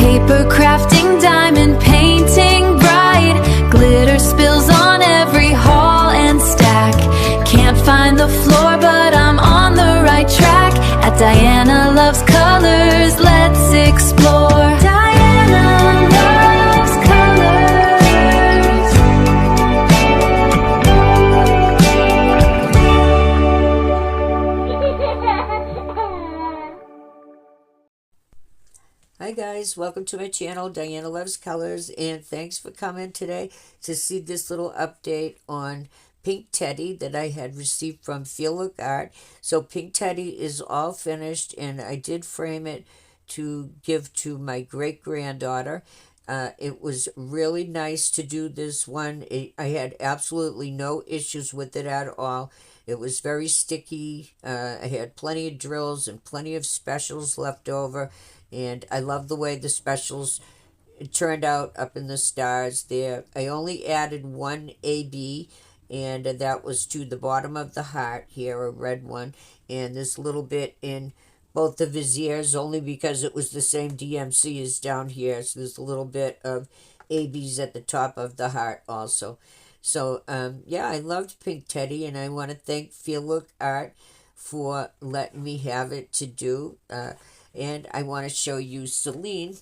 paper crafting, diamond painting bright. Glitter spills on every hall and stack. Can't find the floor, but I'm on the right track. At Diana Loves Colors, let's explore. Diana Loves Colors. Hi guys, welcome to my channel, Diana Loves Colors, and thanks for coming today to see this little update on Pink Teddy that I had received from FEELOOK Art. So Pink Teddy is all finished, and I did frame it to give to my great-granddaughter. It was really nice to do this one. I had absolutely no issues with it at all. It was very sticky. I had plenty of drills and plenty of specials left over. And I love the way the specials turned out up in the stars there. I only added one AB, and that was to the bottom of the heart here, a red one. And this little bit in both of his ears, only because it was the same DMC as down here. So there's a little bit of ABs at the top of the heart also. So, yeah, I loved Pink Teddy, and I want to thank FEELOOK Art for letting me have it to do. And I want to show you Selena.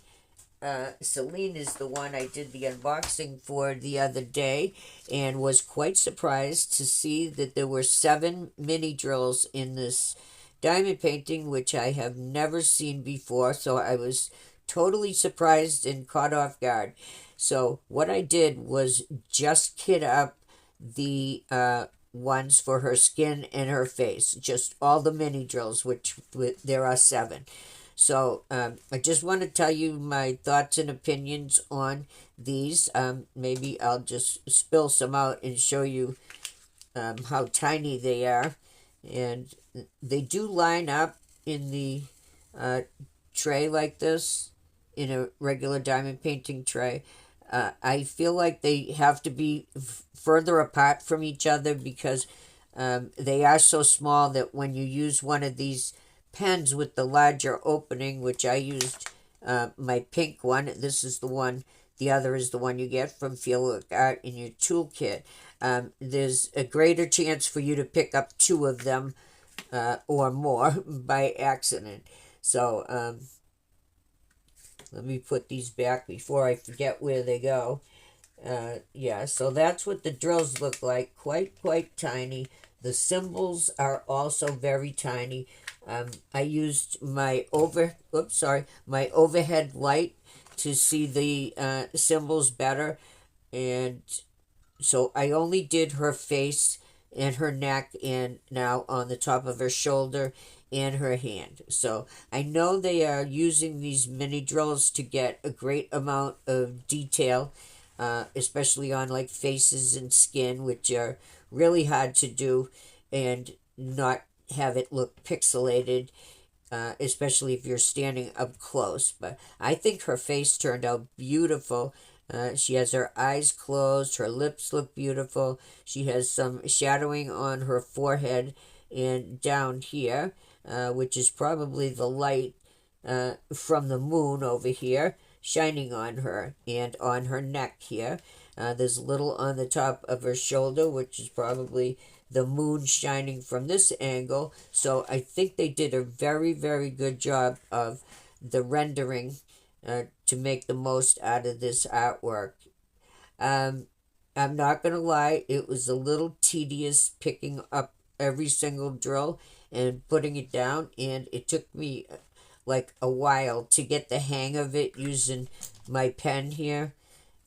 Selena is the one I did the unboxing for the other day, and was quite surprised to see that there were 7 mini drills in this diamond painting, which I have never seen before. So I was totally surprised and caught off guard. So what I did was just kit up the ones for her skin and her face, just all the mini drills, which there are 7. So I just want to tell you my thoughts and opinions on these. Maybe I'll just spill some out and show you how tiny they are. And they do line up in the tray like this, in a regular diamond painting tray. I feel like they have to be further apart from each other because they are so small that when you use one of these pens with the larger opening, which I used my pink one. This is the one. The other is the one you get from FEELOOK Art in your toolkit. There's a greater chance for you to pick up 2 of them or more by accident. So let me put these back before I forget where they go. Yeah, so that's what the drills look like. Quite tiny. The symbols are also very tiny. I used my overhead light to see the symbols better, and so I only did her face and her neck, and now on the top of her shoulder and her hand. So I know they are using these mini drills to get a great amount of detail, especially on like faces and skin, which are really hard to do and not have it look pixelated, especially if you're standing up close. But I think her face turned out beautiful. She has her eyes closed, her lips look beautiful. She has some shadowing on her forehead and down here, which is probably the light from the moon over here shining on her, and on her neck here. There's a little on the top of her shoulder, which is probably the moon shining from this angle. So I think they did a very, very good job of the rendering to make the most out of this artwork. I'm not going to lie, it was a little tedious picking up every single drill and putting it down, and it took me like a while to get the hang of it using my pen here.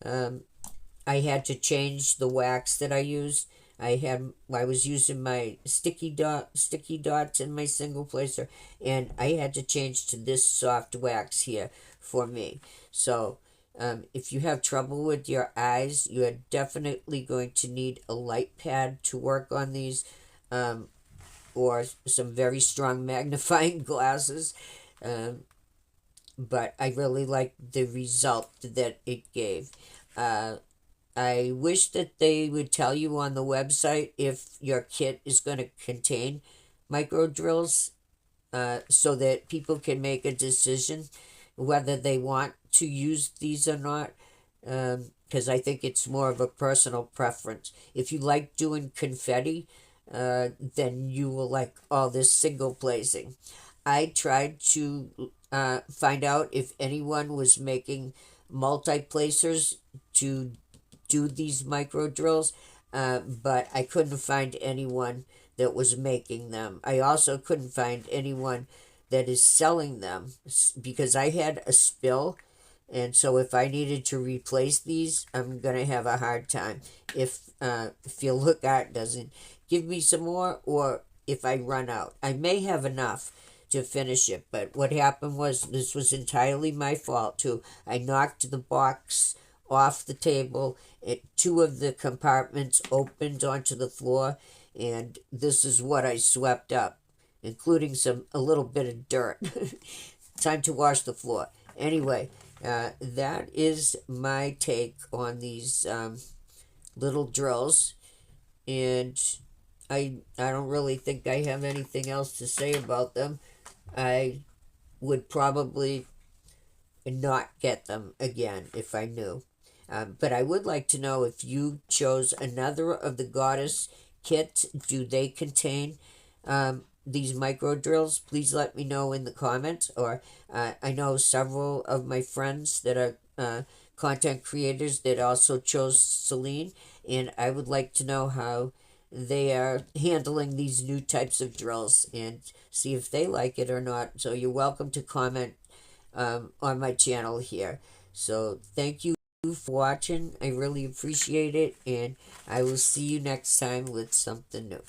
I had to change the wax that I used. I was using my sticky dots in my single placer, and I had to change to this soft wax here for me. So if you have trouble with your eyes, you are definitely going to need a light pad to work on these, or some very strong magnifying glasses. But I really liked the result that it gave. I wish that they would tell you on the website if your kit is going to contain micro drills, so that people can make a decision whether they want to use these or not, because I think it's more of a personal preference. If you like doing confetti, then you will like all this single placing. I tried to find out if anyone was making multi-placers to do these micro drills, but I couldn't find anyone that was making them. I also couldn't find anyone that is selling them because I had a spill, and so if I needed to replace these, I'm gonna have a hard time if FEELOOK Art doesn't give me some more, or if I run out. I may have enough to finish it, but what happened was this was entirely my fault too. I knocked the box off the table. Two of the compartments opened onto the floor, and this is what I swept up, including a little bit of dirt. Time to wash the floor. Anyway, that is my take on these little drills, and I don't really think I have anything else to say about them. I would probably not get them again if I knew. But I would like to know if you chose another of the goddess kits. Do they contain these micro drills? Please let me know in the comments. Or I know several of my friends that are content creators that also chose Selene, and I would like to know how they are handling these new types of drills and see if they like it or not. So you're welcome to comment on my channel here. So thank you for watching. I really appreciate it, and I will see you next time with something new.